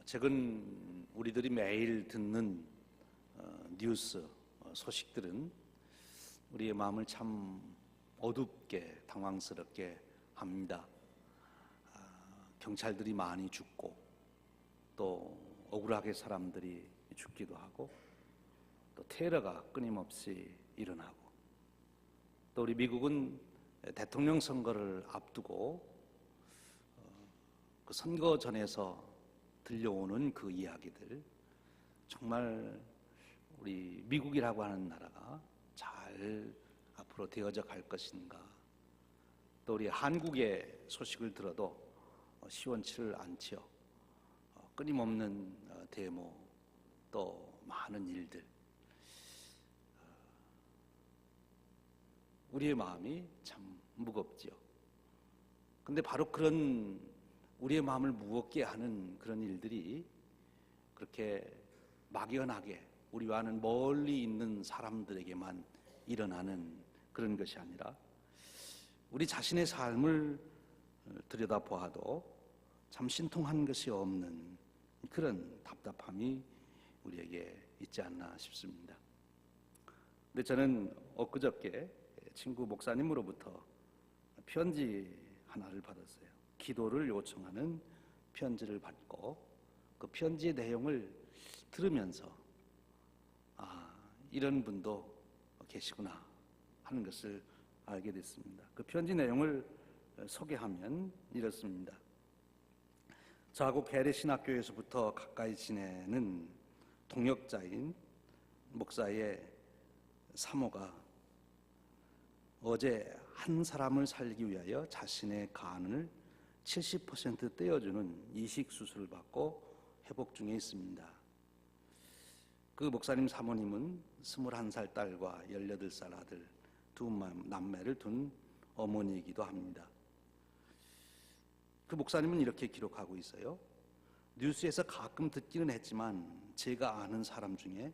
최근 우리들이 매일 듣는 뉴스 소식들은 우리의 마음을 참 어둡게 당황스럽게 합니다. 경찰들이 많이 죽고 또 억울하게 사람들이 죽기도 하고 또 테러가 끊임없이 일어나고 또 우리 미국은 대통령 선거를 앞두고 그 선거 전에서 들려오는 그 이야기들, 정말 우리 미국이라고 하는 나라가 잘 앞으로 되어져 갈 것인가, 또 우리 한국의 소식을 들어도 시원치를 않지요. 끊임없는 데모, 또 많은 일들, 우리의 마음이 참 무겁지요. 근데 바로 그런 우리의 마음을 무겁게 하는 그런 일들이 그렇게 막연하게 우리와는 멀리 있는 사람들에게만 일어나는 그런 것이 아니라 우리 자신의 삶을 들여다보아도 참 신통한 것이 없는 그런 답답함이 우리에게 있지 않나 싶습니다. 근데 저는 엊그저께 친구 목사님으로부터 편지 하나를 받았어요. 기도를 요청하는 편지를 받고 그 편지의 내용을 들으면서 이런 분도 계시구나 하는 것을 알게 됐습니다. 그 편지 내용을 소개하면 이렇습니다. 저하고 계례신학교에서부터 가까이 지내는 동역자인 목사의 사모가 어제 한 사람을 살기 위하여 자신의 간을 70% 떼어주는 이식 수술을 받고 회복 중에 있습니다. 그 목사님 사모님은 21살 딸과 18살 아들 두 남매를 둔 어머니이기도 합니다. 그 목사님은 이렇게 기록하고 있어요. 뉴스에서 가끔 듣기는 했지만 제가 아는 사람 중에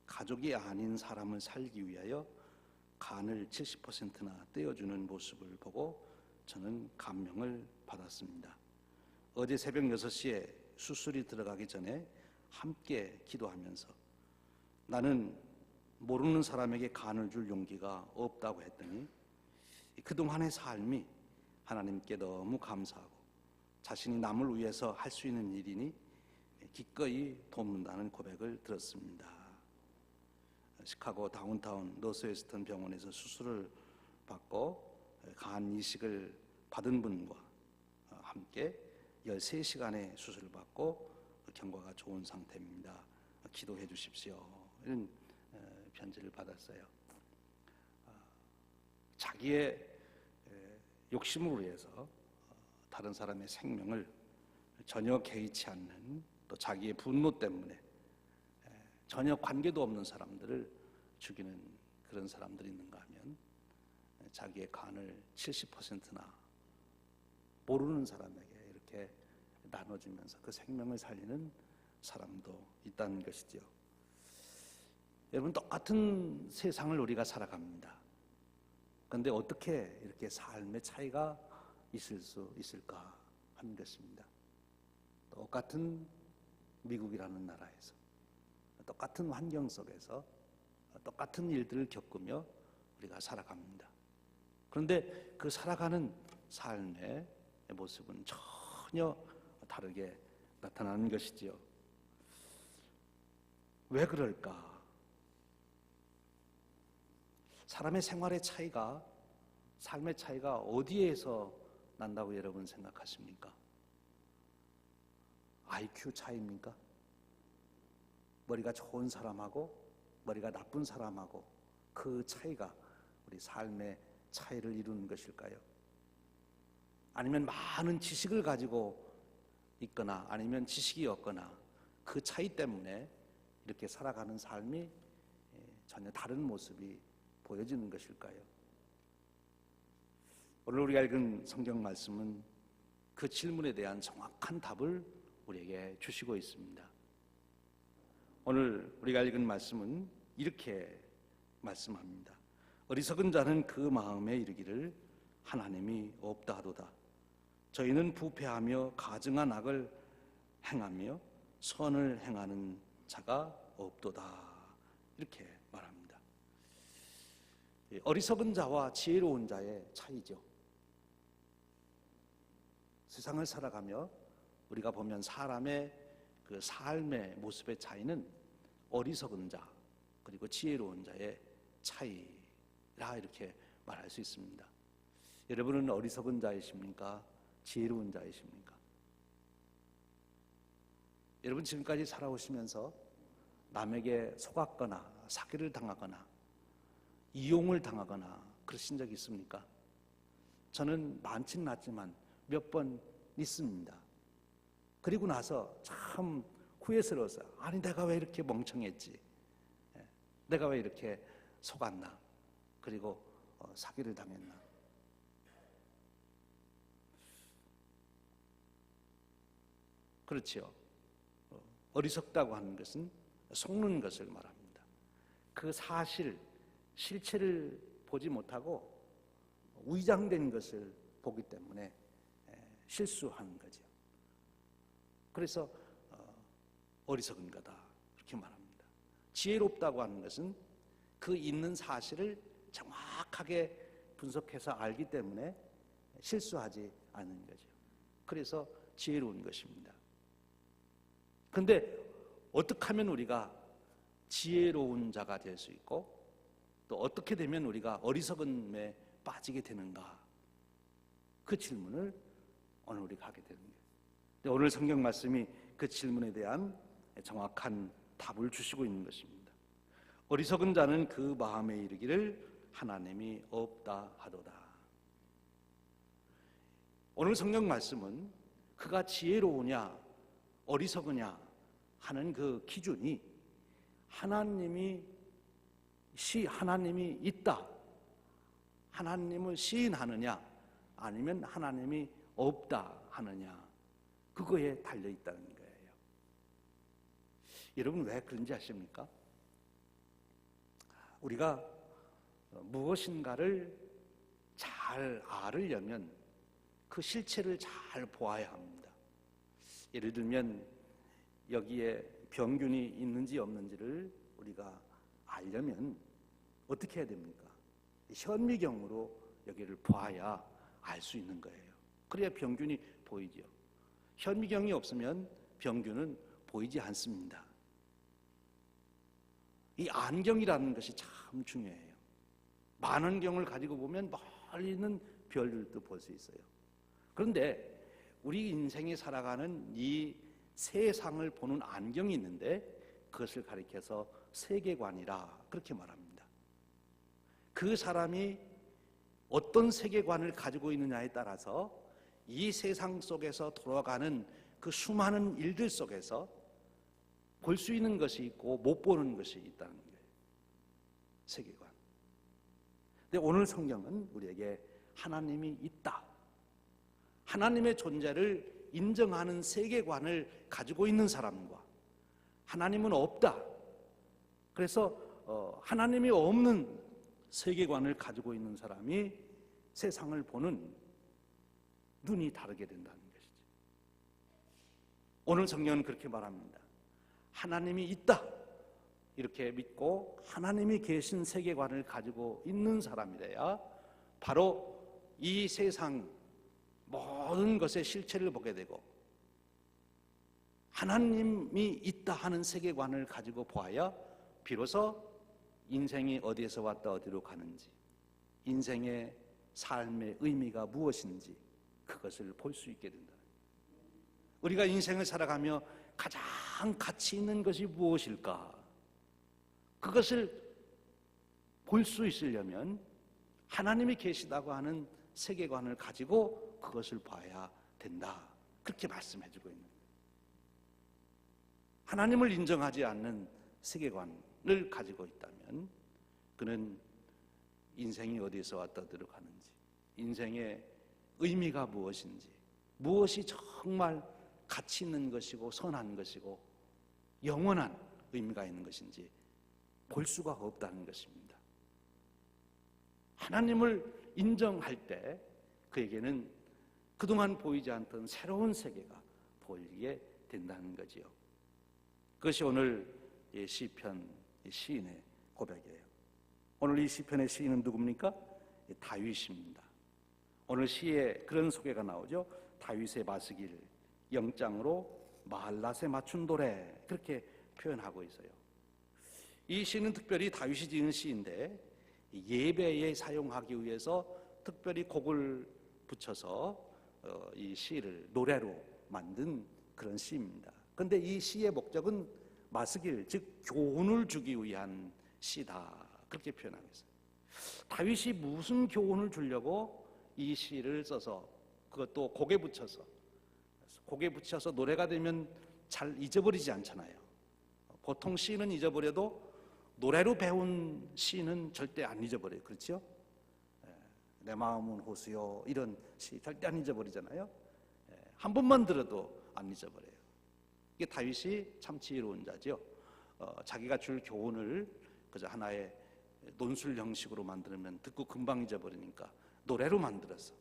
가족이 아닌 사람을 살기 위하여 간을 70%나 떼어주는 모습을 보고 저는 감명을 받았습니다. 어제 새벽 6시에 수술이 들어가기 전에 함께 기도하면서 나는 모르는 사람에게 간을 줄 용기가 없다고 했더니 그동안의 삶이 하나님께 너무 감사하고 자신이 남을 위해서 할 수 있는 일이니 기꺼이 돕는다는 고백을 들었습니다. 시카고 다운타운 노스웨스턴 병원에서 수술을 받고 간 이식을 받은 분과 함께 13시간의 수술을 받고 경과가 좋은 상태입니다. 기도해 주십시오. 이런 편지를 받았어요. 자기의 욕심을 위해서 다른 사람의 생명을 전혀 개의치 않는, 또 자기의 분노 때문에 전혀 관계도 없는 사람들을 죽이는 그런 사람들이 있는가 하면 자기의 간을 70%나 모르는 사람에게 이렇게 나눠주면서 그 생명을 살리는 사람도 있다는 것이죠. 여러분, 똑같은 세상을 우리가 살아갑니다. 그런데 어떻게 이렇게 삶의 차이가 있을 수 있을까 하는 것입니다. 똑같은 미국이라는 나라에서 똑같은 환경 속에서 똑같은 일들을 겪으며 우리가 살아갑니다. 그런데 그 살아가는 삶의 모습은 전혀 다르게 나타나는 것이지요. 왜 그럴까? 사람의 생활의 차이가, 삶의 차이가 어디에서 난다고 여러분 생각하십니까? IQ 차이입니까? 머리가 좋은 사람하고 머리가 나쁜 사람하고 그 차이가 우리 삶의 차이를 이루는 것일까요? 아니면 많은 지식을 가지고 있거나 아니면 지식이 없거나 그 차이 때문에 이렇게 살아가는 삶이 전혀 다른 모습이 보여지는 것일까요? 오늘 우리가 읽은 성경 말씀은 그 질문에 대한 정확한 답을 우리에게 주시고 있습니다. 오늘 우리가 읽은 말씀은 이렇게 말씀합니다. 어리석은 자는 그 마음에 이르기를 하나님이 없다 하도다. 저희는 부패하며 가증한 악을 행하며 선을 행하는 자가 없도다. 이렇게 말합니다. 어리석은 자와 지혜로운 자의 차이죠. 세상을 살아가며 우리가 보면 사람의 그 삶의 모습의 차이는 어리석은 자 그리고 지혜로운 자의 차이라 이렇게 말할 수 있습니다. 여러분은 어리석은 자이십니까? 지혜로운 자이십니까? 여러분 지금까지 살아오시면서 남에게 속았거나 사기를 당하거나 이용을 당하거나 그러신 적 있습니까? 저는 많지는 않지만 몇 번 있습니다. 그리고 나서 참 후회스러웠어요. 아니 내가 왜 이렇게 멍청했지? 내가 왜 이렇게 속았나? 그리고 사기를 당했나? 그렇지요. 어리석다고 하는 것은 속는 것을 말합니다. 그 사실, 실체를 보지 못하고 위장된 것을 보기 때문에 실수하는 거죠. 그래서 어리석은 거다 이렇게 말합니다. 지혜롭다고 하는 것은 그 있는 사실을 정확하게 분석해서 알기 때문에 실수하지 않는 거죠. 그래서 지혜로운 것입니다. 그런데 어떻게 하면 우리가 지혜로운 자가 될 수 있고 또 어떻게 되면 우리가 어리석음에 빠지게 되는가? 그 질문을 오늘 우리가 하게 되는 거예요. 오늘 성경 말씀이 그 질문에 대한 정확한 답을 주시고 있는 것입니다. 어리석은 자는 그 마음에 이르기를 하나님이 없다 하도다. 오늘 성경 말씀은 그가 지혜로우냐 어리석으냐 하는 그 기준이 하나님이 있다, 하나님을 시인하느냐 아니면 하나님이 없다 하느냐 그거에 달려 있다는 거예요. 여러분 왜 그런지 아십니까? 우리가 무엇인가를 잘 알으려면 그 실체를 잘 보아야 합니다. 예를 들면 여기에 병균이 있는지 없는지를 우리가 알려면 어떻게 해야 됩니까? 현미경으로 여기를 봐야 알 수 있는 거예요. 그래야 병균이 보이죠. 현미경이 없으면 병균은 보이지 않습니다. 이 안경이라는 것이 참 중요해요. 만원경을 가지고 보면 멀리 있는 별들도 볼 수 있어요. 그런데 우리 인생에 살아가는 이 세상을 보는 안경이 있는데 그것을 가리켜서 세계관이라 그렇게 말합니다. 그 사람이 어떤 세계관을 가지고 있느냐에 따라서 이 세상 속에서 돌아가는 그 수많은 일들 속에서 볼 수 있는 것이 있고 못 보는 것이 있다는 거예요. 세계관. 근데 오늘 성경은 우리에게 하나님이 있다, 하나님의 존재를 인정하는 세계관을 가지고 있는 사람과 하나님은 없다, 그래서 하나님이 없는 세계관을 가지고 있는 사람이 세상을 보는 눈이 다르게 된다는 것이죠. 오늘 성경은 그렇게 말합니다. 하나님이 있다 이렇게 믿고 하나님이 계신 세계관을 가지고 있는 사람이래야 바로 이 세상 모든 것의 실체를 보게 되고 하나님이 있다 하는 세계관을 가지고 보아야 비로소 인생이 어디에서 왔다 어디로 가는지, 인생의 삶의 의미가 무엇인지 그것을 볼 수 있게 된다. 우리가 인생을 살아가며 가장 가치 있는 것이 무엇일까? 그것을 볼 수 있으려면 하나님이 계시다고 하는 세계관을 가지고 그것을 봐야 된다. 그렇게 말씀해주고 있는 거예요. 하나님을 인정하지 않는 세계관을 가지고 있다면 그는 인생이 어디서 왔다 어디로 가는지, 인생의 의미가 무엇인지, 무엇이 정말 가치 있는 것이고 선한 것이고 영원한 의미가 있는 것인지 볼 수가 없다는 것입니다. 하나님을 인정할 때 그에게는 그동안 보이지 않던 새로운 세계가 보이게 된다는 거지요. 그것이 오늘 이 시편 시인의 고백이에요. 오늘 이 시편의 시인은 누굽니까? 다윗입니다. 오늘 시에 그런 소개가 나오죠. 다윗의 마스길 영장으로 마할랏에 맞춘 노래, 그렇게 표현하고 있어요. 이 시는 특별히 다윗이 지은 시인데 예배에 사용하기 위해서 특별히 곡을 붙여서 이 시를 노래로 만든 그런 시입니다. 그런데 이 시의 목적은 마스길, 즉 교훈을 주기 위한 시다, 그렇게 표현하고 있어요. 다윗이 무슨 교훈을 주려고 이 시를 써서 그것도 곡에 붙여서 노래가 되면 잘 잊어버리지 않잖아요. 보통 시는 잊어버려도 노래로 배운 시는 절대 안 잊어버려요. 그렇죠? 내 마음은 호수요, 이런 시 절대 안 잊어버리잖아요. 한 번만 들어도 안 잊어버려요. 이게 다윗이 참 지혜로운 자죠. 자기가 줄 교훈을 그저 하나의 논술 형식으로 만들면 듣고 금방 잊어버리니까 노래로 만들어서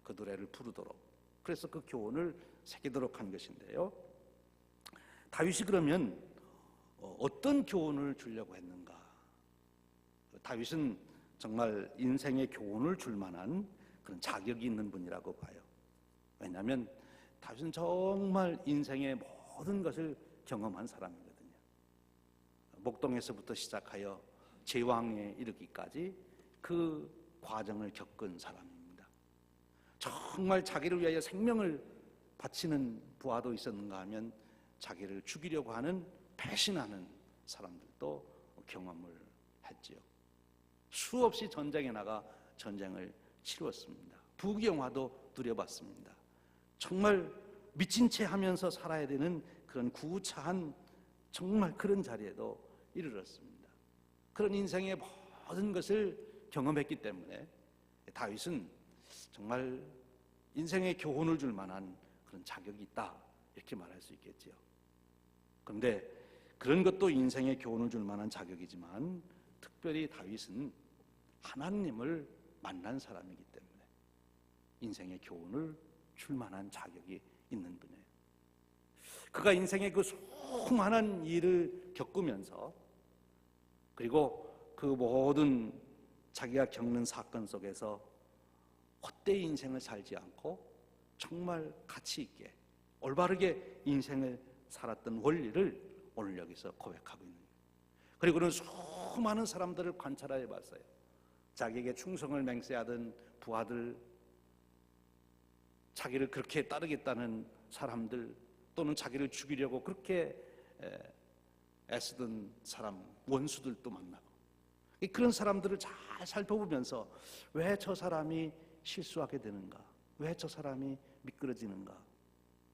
그 노래를 부르도록, 그래서 그 교훈을 새기도록 한 것인데요. 다윗이 그러면 어떤 교훈을 주려고 했는가? 다윗은 정말 인생의 교훈을 줄 만한 그런 자격이 있는 분이라고 봐요. 왜냐하면 다윗은 정말 인생의 모든 것을 경험한 사람이거든요. 목동에서부터 시작하여 제왕에 이르기까지 그 과정을 겪은 사람입니다. 정말 자기를 위하여 생명을 바치는 부하도 있었는가 하면 자기를 죽이려고 하는 배신하는 사람들도 경험을 했지요. 수없이 전쟁에 나가 전쟁을 치루었습니다. 부귀영화도 누려봤습니다. 정말 미친 채 하면서 살아야 되는 그런 구차한 정말 그런 자리에도 이르렀습니다. 그런 인생의 모든 것을 경험했기 때문에 다윗은 정말 인생의 교훈을 줄 만한 그런 자격이 있다, 이렇게 말할 수 있겠지요. 그런데 그런 것도 인생의 교훈을 줄 만한 자격이지만 특별히 다윗은 하나님을 만난 사람이기 때문에 인생의 교훈을 줄 만한 자격이 있는 분이에요. 그가 인생의 그 수많은 일을 겪으면서, 그리고 그 모든 자기가 겪는 사건 속에서 헛되이 인생을 살지 않고 정말 가치 있게 올바르게 인생을 살았던 원리를 오늘 여기서 고백하고 있는 거예요. 그리고 그는 수많은 사람들을 관찰해 봤어요. 자기에게 충성을 맹세하던 부하들, 자기를 그렇게 따르겠다는 사람들, 또는 자기를 죽이려고 그렇게 애쓰던 사람, 원수들도 만나고, 그런 사람들을 잘 살펴보면서 왜 저 사람이 실수하게 되는가, 왜 저 사람이 미끄러지는가,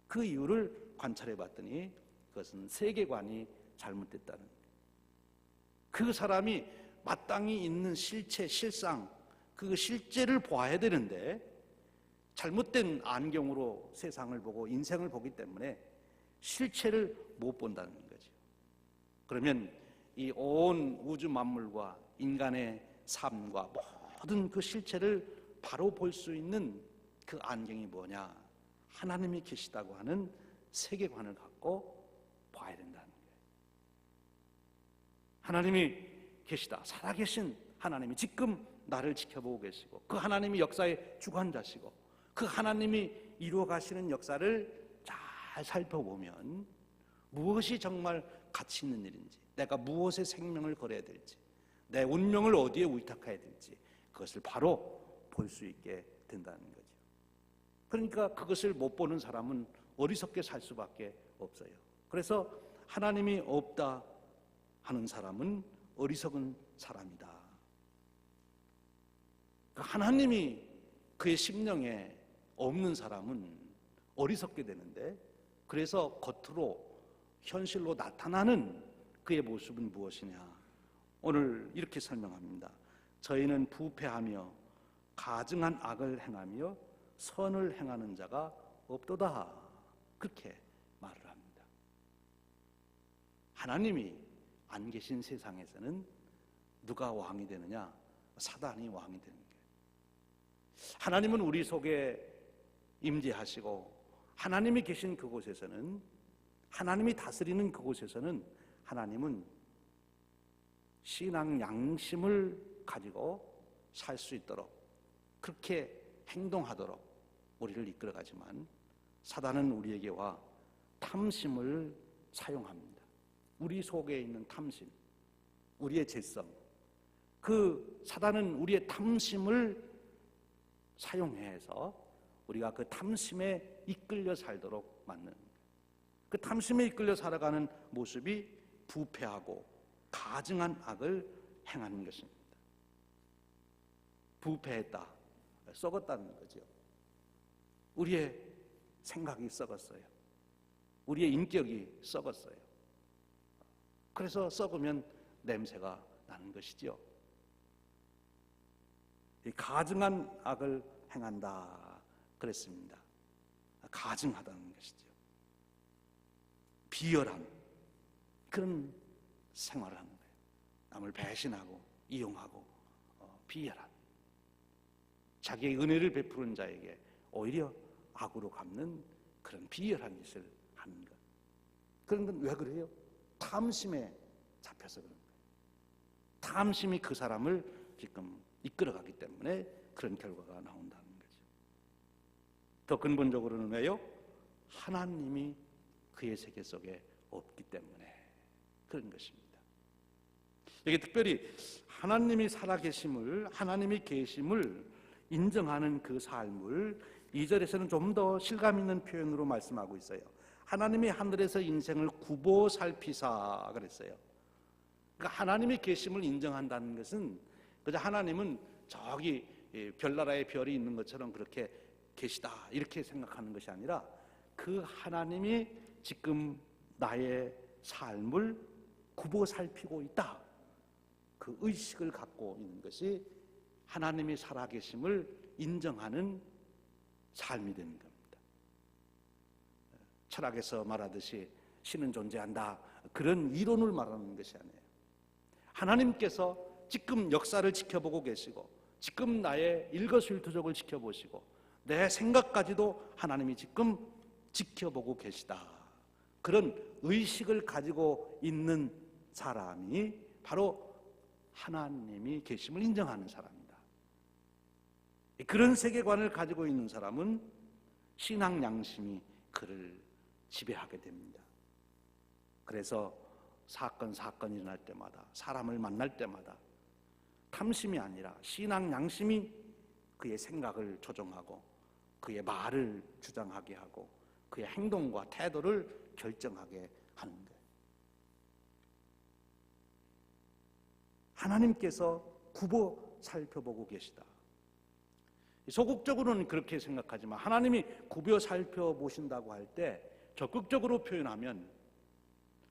그 이유를 관찰해 봤더니 그것은 세계관이 잘못됐다는 거예요. 그 사람이 마땅히 있는 실체, 실상, 그 실제를 보아야 되는데 잘못된 안경으로 세상을 보고 인생을 보기 때문에 실체를 못 본다는 거죠. 그러면 이 온 우주 만물과 인간의 삶과 모든 그 실체를 바로 볼 수 있는 그 안경이 뭐냐? 하나님이 계시다고 하는 세계관을 갖고 봐야 된다는 거예요. 하나님이 계시다, 살아계신 하나님이 지금 나를 지켜보고 계시고, 그 하나님이 역사의 주관자시고, 그 하나님이 이루어 가시는 역사를 잘 살펴보면 무엇이 정말 가치 있는 일인지, 내가 무엇에 생명을 걸어야 될지, 내 운명을 어디에 위탁해야 될지, 그것을 바로 볼 수 있게 된다는 거죠. 그러니까 그것을 못 보는 사람은 어리석게 살 수밖에 없어요. 그래서 하나님이 없다 하는 사람은 어리석은 사람이다. 하나님이 그의 심령에 없는 사람은 어리석게 되는데, 그래서 겉으로 현실로 나타나는 그의 모습은 무엇이냐? 오늘 이렇게 설명합니다. 저희는 부패하며 가증한 악을 행하며 선을 행하는 자가 없도다, 그렇게 말을 합니다. 하나님이 안 계신 세상에서는 누가 왕이 되느냐? 사단이 왕이 되는 거예요. 하나님은 우리 속에 임재하시고 하나님이 계신 그곳에서는 하나님이 다스리는 그곳에서는 하나님은 신앙 양심을 가지고 살 수 있도록 그렇게 행동하도록 우리를 이끌어가지만 사단은 우리에게 와 탐심을 사용합니다. 우리 속에 있는 탐심, 우리의 죄성, 그 사단은 우리의 탐심을 사용해서 우리가 그 탐심에 이끌려 살도록 만드는 거예요. 그 탐심에 이끌려 살아가는 모습이 부패하고 가증한 악을 행하는 것입니다. 부패했다, 썩었다는 거죠. 우리의 생각이 썩었어요. 우리의 인격이 썩었어요. 그래서 썩으면 냄새가 나는 것이죠. 이 가증한 악을 행한다 그랬습니다. 가증하다는 것이죠. 비열한 그런 생활을 하는 거예요. 남을 배신하고 이용하고 비열한, 자기의 은혜를 베푸는 자에게 오히려 악으로 갚는 그런 비열한 짓을 하는 것. 그런 건 왜 그래요? 탐심에 잡혀서 그런 거예요. 탐심이 그 사람을 지금 이끌어가기 때문에 그런 결과가 나온다는 거죠. 더 근본적으로는 왜요? 하나님이 그의 세계 속에 없기 때문에 그런 것입니다. 여기 특별히 하나님이 살아계심을, 하나님이 계심을 인정하는 그 삶을 2절에서는 좀 더 실감 있는 표현으로 말씀하고 있어요. 하나님이 하늘에서 인생을 굽어 살피사 그랬어요. 그러니까 하나님의 계심을 인정한다는 것은 그저 하나님은 저기 별나라에 별이 있는 것처럼 그렇게 계시다 이렇게 생각하는 것이 아니라 그 하나님이 지금 나의 삶을 굽어 살피고 있다, 그 의식을 갖고 있는 것이 하나님이 살아계심을 인정하는 삶이 되는 겁니다. 철학에서 말하듯이 신은 존재한다, 그런 이론을 말하는 것이 아니에요. 하나님께서 지금 역사를 지켜보고 계시고 지금 나의 일거수일투족을 지켜보시고 내 생각까지도 하나님이 지금 지켜보고 계시다, 그런 의식을 가지고 있는 사람이 바로 하나님이 계심을 인정하는 사람입니다. 그런 세계관을 가지고 있는 사람은 신앙 양심이 그를 지배하게 됩니다. 그래서 사건이 일어날 때마다, 사람을 만날 때마다 탐심이 아니라 신앙 양심이 그의 생각을 조종하고 그의 말을 주장하게 하고 그의 행동과 태도를 결정하게 하는 거예요. 하나님께서 굽어 살펴보고 계시다. 소극적으로는 그렇게 생각하지만 하나님이 굽어 살펴보신다고 할 때 적극적으로 표현하면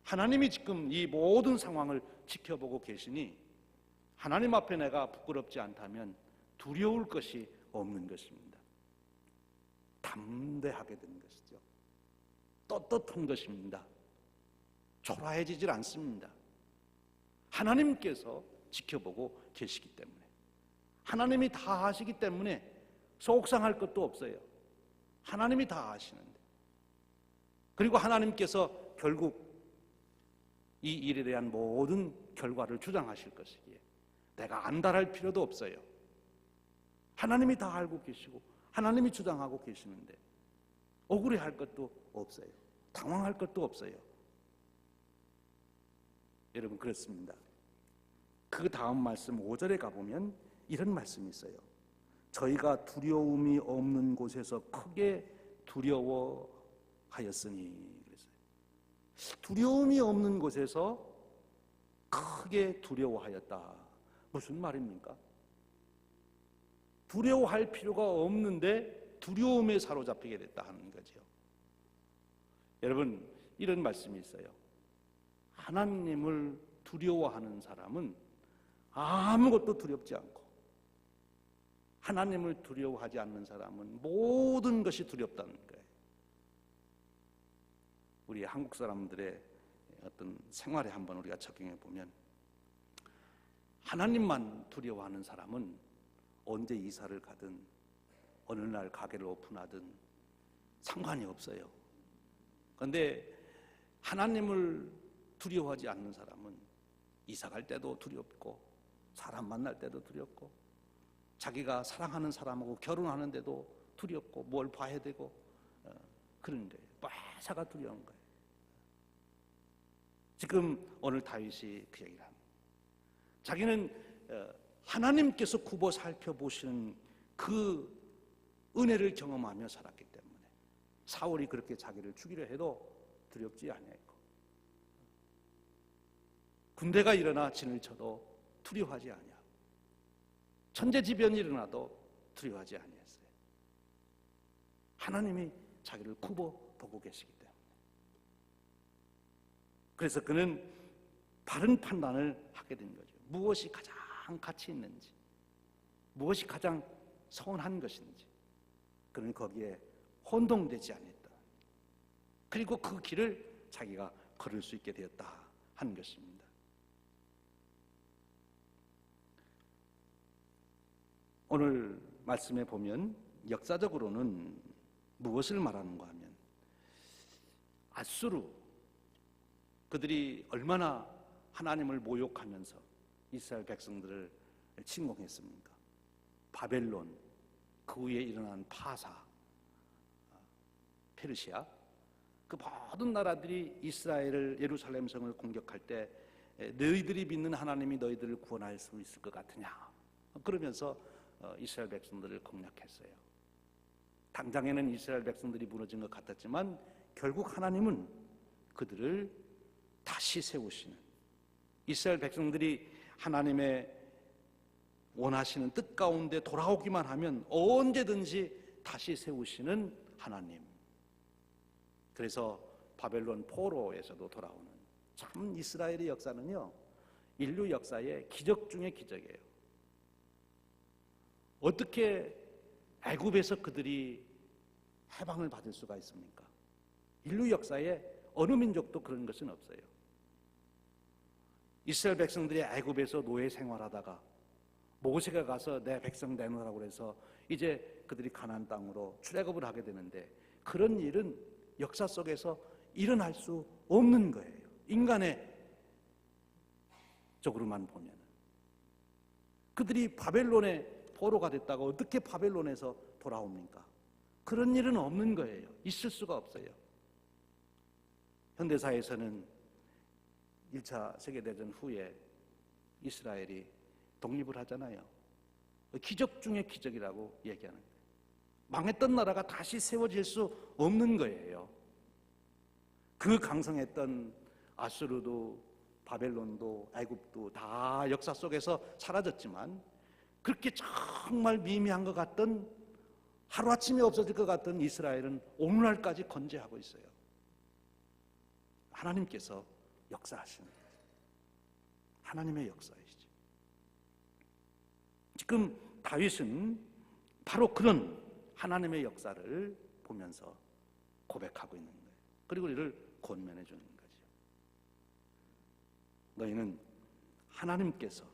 하나님이 지금 이 모든 상황을 지켜보고 계시니 하나님 앞에 내가 부끄럽지 않다면 두려울 것이 없는 것입니다. 담대하게 되는 것이죠. 떳떳한 것입니다. 초라해지질 않습니다. 하나님께서 지켜보고 계시기 때문에, 하나님이 다 하시기 때문에 속상할 것도 없어요. 하나님이 다 하시는데, 그리고 하나님께서 결국 이 일에 대한 모든 결과를 주장하실 것이기에 내가 안달할 필요도 없어요. 하나님이 다 알고 계시고 하나님이 주장하고 계시는데 억울해할 것도 없어요. 당황할 것도 없어요. 여러분, 그렇습니다. 그 다음 말씀 5절에 가보면 이런 말씀이 있어요. 저희가 두려움이 없는 곳에서 크게 두려워하였으니. 그랬어요. 두려움이 없는 곳에서 크게 두려워하였다. 무슨 말입니까? 두려워할 필요가 없는데 두려움에 사로잡히게 됐다 하는 거죠. 여러분, 이런 말씀이 있어요. 하나님을 두려워하는 사람은 아무것도 두렵지 않고, 하나님을 두려워하지 않는 사람은 모든 것이 두렵다는 거예요. 우리 한국 사람들의 어떤 생활에 한번 우리가 적용해 보면, 하나님만 두려워하는 사람은 언제 이사를 가든 어느 날 가게를 오픈하든 상관이 없어요. 그런데 하나님을 두려워하지 않는 사람은 이사 갈 때도 두렵고 사람 만날 때도 두렵고 자기가 사랑하는 사람하고 결혼하는데도 두렵고 뭘 봐야 되고 그런데 매사가 두려운 거예요. 지금 오늘 다윗이 그 얘기를 합니다. 자기는 하나님께서 굽어 살펴보시는 그 은혜를 경험하며 살았기 때문에 사울이 그렇게 자기를 죽이려 해도 두렵지 아니했고 군대가 일어나 진을 쳐도 두려워하지 아니하고 천재지변이 일어나도 두려워하지 아니했어요. 하나님이 자기를 굽어 보고 계시기 때문에. 그래서 그는 바른 판단을 하게 된 거죠. 무엇이 가장 가치 있는지, 무엇이 가장 선한 것인지, 그는 거기에 혼동되지 않았다. 그리고 그 길을 자기가 걸을 수 있게 되었다 하는 것입니다. 오늘 말씀에 보면 역사적으로는 무엇을 말하는가 하면 아수르, 그들이 얼마나 하나님을 모욕하면서 이스라엘 백성들을 침공했습니까? 바벨론, 그 위에 일어난 파사, 페르시아, 그 모든 나라들이 이스라엘을, 예루살렘 성을 공격할 때 너희들이 믿는 하나님이 너희들을 구원할 수 있을 것 같으냐, 그러면서 이스라엘 백성들을 공략했어요. 당장에는 이스라엘 백성들이 무너진 것 같았지만 결국 하나님은 그들을 다시 세우시는, 이스라엘 백성들이 하나님의 원하시는 뜻 가운데 돌아오기만 하면 언제든지 다시 세우시는 하나님. 그래서 바벨론 포로에서도 돌아오는, 참 이스라엘의 역사는요, 인류 역사의 기적 중의 기적이에요. 어떻게 애굽에서 그들이 해방을 받을 수가 있습니까? 인류 역사에 어느 민족도 그런 것은 없어요. 이스라엘 백성들이 애굽에서 노예 생활하다가 모세가 가서 내 백성 내놓으라고 해서 이제 그들이 가나안 땅으로 출애굽을 하게 되는데, 그런 일은 역사 속에서 일어날 수 없는 거예요. 인간의 적으로만 보면. 그들이 바벨론의 포로가 됐다가 어떻게 바벨론에서 돌아옵니까? 그런 일은 없는 거예요. 있을 수가 없어요. 현대사에서는 1차 세계대전 후에 이스라엘이 독립을 하잖아요. 기적 중의 기적이라고 얘기하는 거예요. 망했던 나라가 다시 세워질 수 없는 거예요. 그 강성했던 아수르도 바벨론도 애굽도 다 역사 속에서 사라졌지만, 그렇게 정말 미미한 것 같던, 하루아침에 없어질 것 같던 이스라엘은 오늘날까지 건재하고 있어요. 하나님께서 역사하시는 거예요. 하나님의 역사이시죠. 지금 다윗은 바로 그런 하나님의 역사를 보면서 고백하고 있는 거예요. 그리고 이를 권면해 주는 거죠. 너희는 하나님께서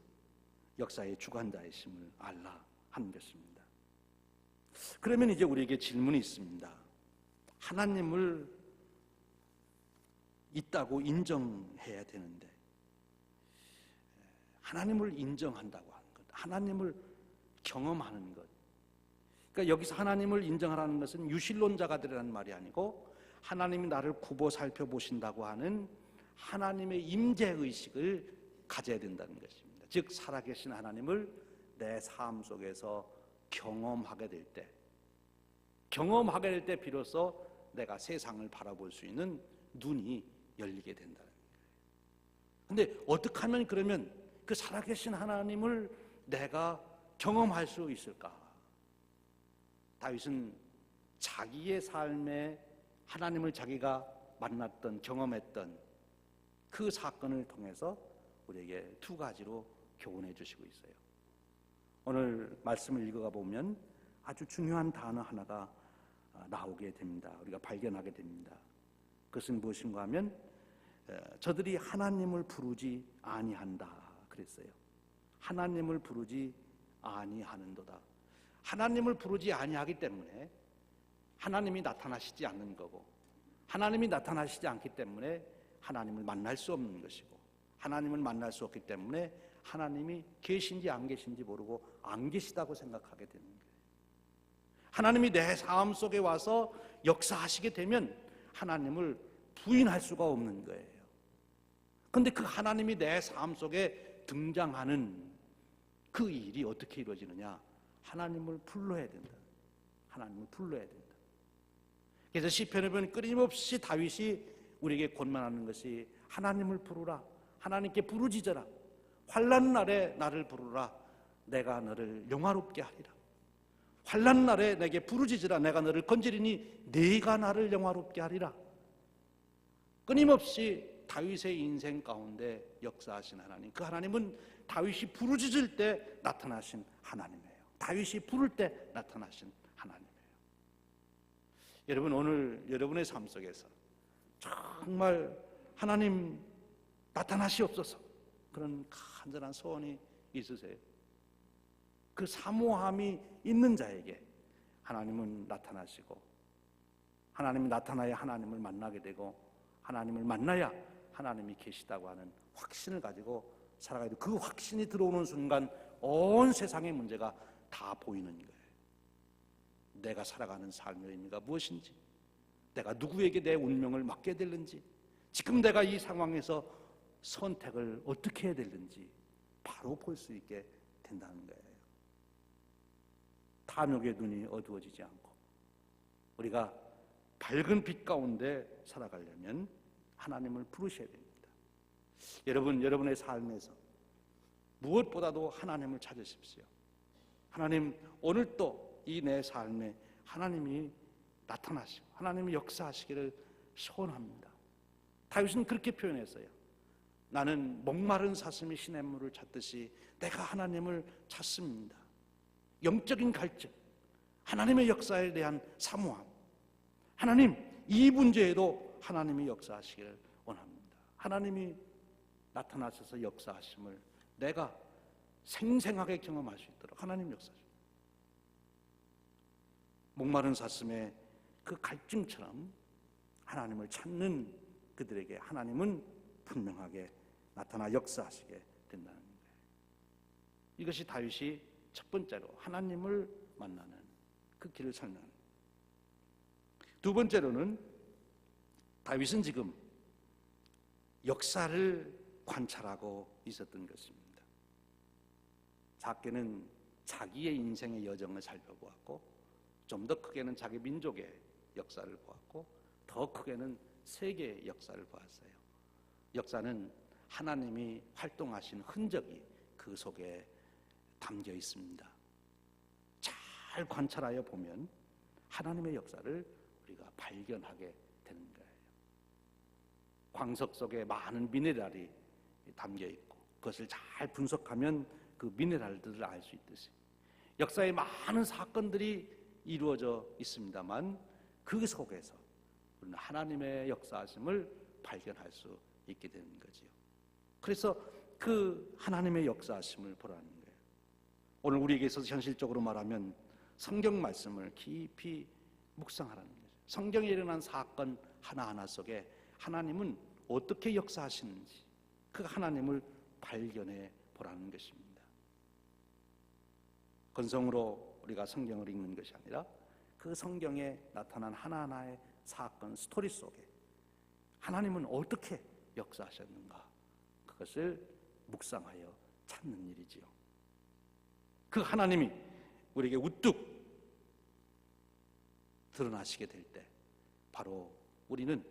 역사의 주관자이심을 알라 하는 것입니다. 그러면 이제 우리에게 질문이 있습니다. 하나님을 있다고 인정해야 되는데, 하나님을 인정한다고 하는 것, 하나님을 경험하는 것, 그러니까 여기서 하나님을 인정하라는 것은 유실론자가 되라는 말이 아니고 하나님이 나를 굽어 살펴보신다고 하는 하나님의 임재의식을 가져야 된다는 것입니다. 즉 살아계신 하나님을 내 삶 속에서 경험하게 될 때 비로소 내가 세상을 바라볼 수 있는 눈이 열리게 된다는 거예요. 그런데 어떻게 하면 그러면 그 살아계신 하나님을 내가 경험할 수 있을까? 다윗은 자기의 삶에 하나님을 자기가 만났던, 경험했던 그 사건을 통해서 우리에게 두 가지로 교훈해 주시고 있어요. 오늘 말씀을 읽어가 보면 아주 중요한 단어 하나가 나오게 됩니다. 우리가 발견하게 됩니다. 그것은 무엇인가 하면 저들이 하나님을 부르지 아니한다 그랬어요. 하나님을 부르지 아니하는도다. 하나님을 부르지 아니하기 때문에 하나님이 나타나시지 않는 거고, 하나님이 나타나시지 않기 때문에 하나님을 만날 수 없는 것이고, 하나님을 만날 수 없기 때문에 하나님이 계신지 안 계신지 모르고 안 계시다고 생각하게 되는 거예요. 하나님이 내 삶 속에 와서 역사하시게 되면 하나님을 부인할 수가 없는 거예요. 그런데 그 하나님이 내 삶 속에 등장하는 그 일이 어떻게 이루어지느냐? 하나님을 불러야 된다. 하나님을 불러야 된다. 그래서 시편에 보면 끊임없이 다윗이 우리에게 권면하는 것이 하나님을 부르라. 하나님께 부르짖어라. 환난 날에 나를 부르라. 내가 너를 영화롭게 하리라. 환난 날에 내게 부르짖으라. 내가 너를 건지리니 네가 나를 영화롭게 하리라. 끊임없이 다윗의 인생 가운데 역사하신 하나님, 그 하나님은 다윗이 부르짖을 때 나타나신 하나님이에요. 다윗이 부를 때 나타나신 하나님이에요. 여러분, 오늘 여러분의 삶 속에서 정말 하나님 나타나시옵소서 그런 간절한 소원이 있으세요? 그 사모함이 있는 자에게 하나님은 나타나시고, 하나님이 나타나야 하나님을 만나게 되고, 하나님을 만나야 하나님이 계시다고 하는 확신을 가지고 살아가야 돼. 그 확신이 들어오는 순간 온 세상의 문제가 다 보이는 거예요. 내가 살아가는 삶의 의미가 무엇인지, 내가 누구에게 내 운명을 맡게 될는지, 지금 내가 이 상황에서 선택을 어떻게 해야 될는지 바로 볼 수 있게 된다는 거예요. 탐욕의 눈이 어두워지지 않고 우리가 밝은 빛 가운데 살아가려면 하나님을 부르셔야 됩니다. 여러분, 여러분의 삶에서 무엇보다도 하나님을 찾으십시오. 하나님, 오늘 또 이 내 삶에 하나님이 나타나시고 하나님이 역사하시기를 소원합니다. 다윗은 그렇게 표현했어요. 나는 목마른 사슴이 시냇물을 찾듯이 내가 하나님을 찾습니다. 영적인 갈증, 하나님의 역사에 대한 사모함, 하나님, 이 문제에도 하나님이 역사하시기를 원합니다. 하나님이 나타나셔서 역사하심을 내가 생생하게 경험할 수 있도록 하나님 역사하십니다. 목마른 사슴의 그 갈증처럼 하나님을 찾는 그들에게 하나님은 분명하게 나타나 역사하시게 된다는 거예요. 이것이 다윗이 첫 번째로 하나님을 만나는 그 길을 설명합니다. 두 번째로는 다윗은 지금 역사를 관찰하고 있었던 것입니다. 작게는 자기의 인생의 여정을 살펴보았고, 좀 더 크게는 자기 민족의 역사를 보았고, 더 크게는 세계의 역사를 보았어요. 역사는 하나님이 활동하신 흔적이 그 속에 담겨 있습니다. 잘 관찰하여 보면 하나님의 역사를 우리가 발견하게 되는 거예요. 광석 속에 많은 미네랄이 담겨 있고, 그것을 잘 분석하면 그 미네랄들을 알 수 있듯이 역사에 많은 사건들이 이루어져 있습니다만 그 속에서 우리는 하나님의 역사하심을 발견할 수 있게 되는 거지요. 그래서 그 하나님의 역사하심을 보라는 거예요. 오늘 우리에게 있어서 현실적으로 말하면 성경 말씀을 깊이 묵상하라는 거죠. 성경에 일어난 사건 하나하나 속에 하나님은 어떻게 역사하시는지 그 하나님을 발견해 보라는 것입니다. 건성으로 우리가 성경을 읽는 것이 아니라 그 성경에 나타난 하나하나의 사건, 스토리 속에 하나님은 어떻게 역사하셨는가, 그것을 묵상하여 찾는 일이지요. 그 하나님이 우리에게 우뚝 드러나시게 될 때 바로 우리는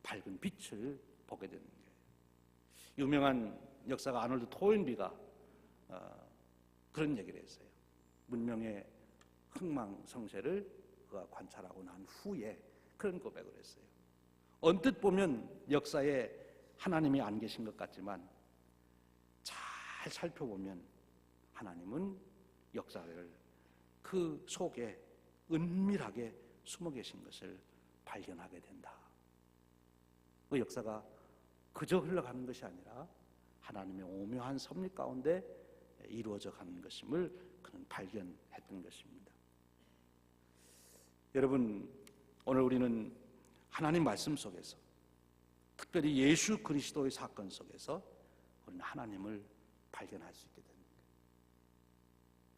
밝은 빛을 보게 되는 거예요. 유명한 역사가 아놀드 토인비가 그런 얘기를 했어요. 문명의 흥망성쇠를 그가 관찰하고 난 후에 그런 고백을 했어요. 언뜻 보면 역사에 하나님이 안 계신 것 같지만 잘 살펴보면 하나님은 역사를 그 속에 은밀하게 숨어 계신 것을 발견하게 된다. 그 역사가 그저 흘러가는 것이 아니라 하나님의 오묘한 섭리 가운데 이루어져 가는 것임을 그는 발견했던 것입니다. 여러분, 오늘 우리는 하나님 말씀 속에서 특별히 예수 그리스도의 사건 속에서 우리는 하나님을 발견할 수 있게 됩니다.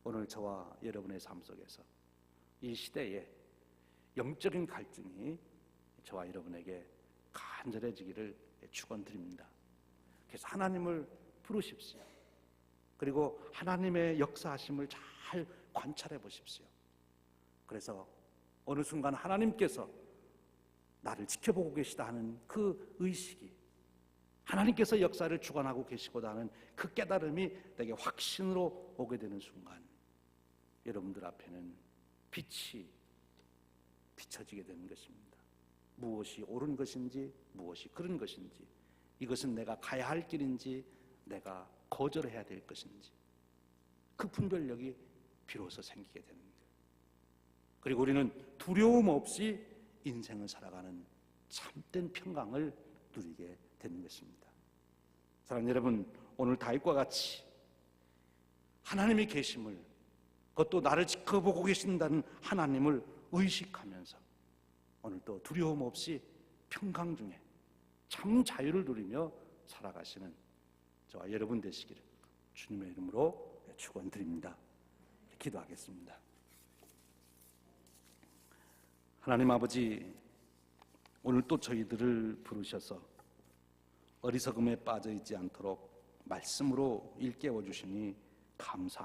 오늘 저와 여러분의 삶 속에서 이 시대에 영적인 갈등이 저와 여러분에게 간절해지기를 축원드립니다. 그래서 하나님을 부르십시오. 그리고 하나님의 역사하심을 잘 관찰해 보십시오. 그래서 어느 순간 하나님께서 나를 지켜보고 계시다 하는 그 의식이, 하나님께서 역사를 주관하고 계시고자 하는 그 깨달음이 내게 확신으로 오게 되는 순간, 여러분들 앞에는 빛이 비춰지게 되는 것입니다. 무엇이 옳은 것인지, 무엇이 그른 것인지, 이것은 내가 가야 할 길인지, 내가 거절해야 될 것인지, 그 분별력이 비로소 생기게 되는 거예요. 그리고 우리는 두려움 없이 인생을 살아가는 참된 평강을 누리게 되는 것입니다. 사랑하는 여러분, 오늘 다윗과 같이 하나님의 계심을, 그것도 나를 지켜보고 계신다는 하나님을 의식하면서 오늘도 두려움 없이 평강 중에 참 자유를 누리며 살아가시는 저와 여러분 되시기를 주님의 이름으로 축원드립니다. 기도하겠습니다. 하나님 아버지, 오늘 또 저희들을 부르셔서 어리석음에 빠져 있지 않도록 말씀으로 일깨워 주시니 감사합니다.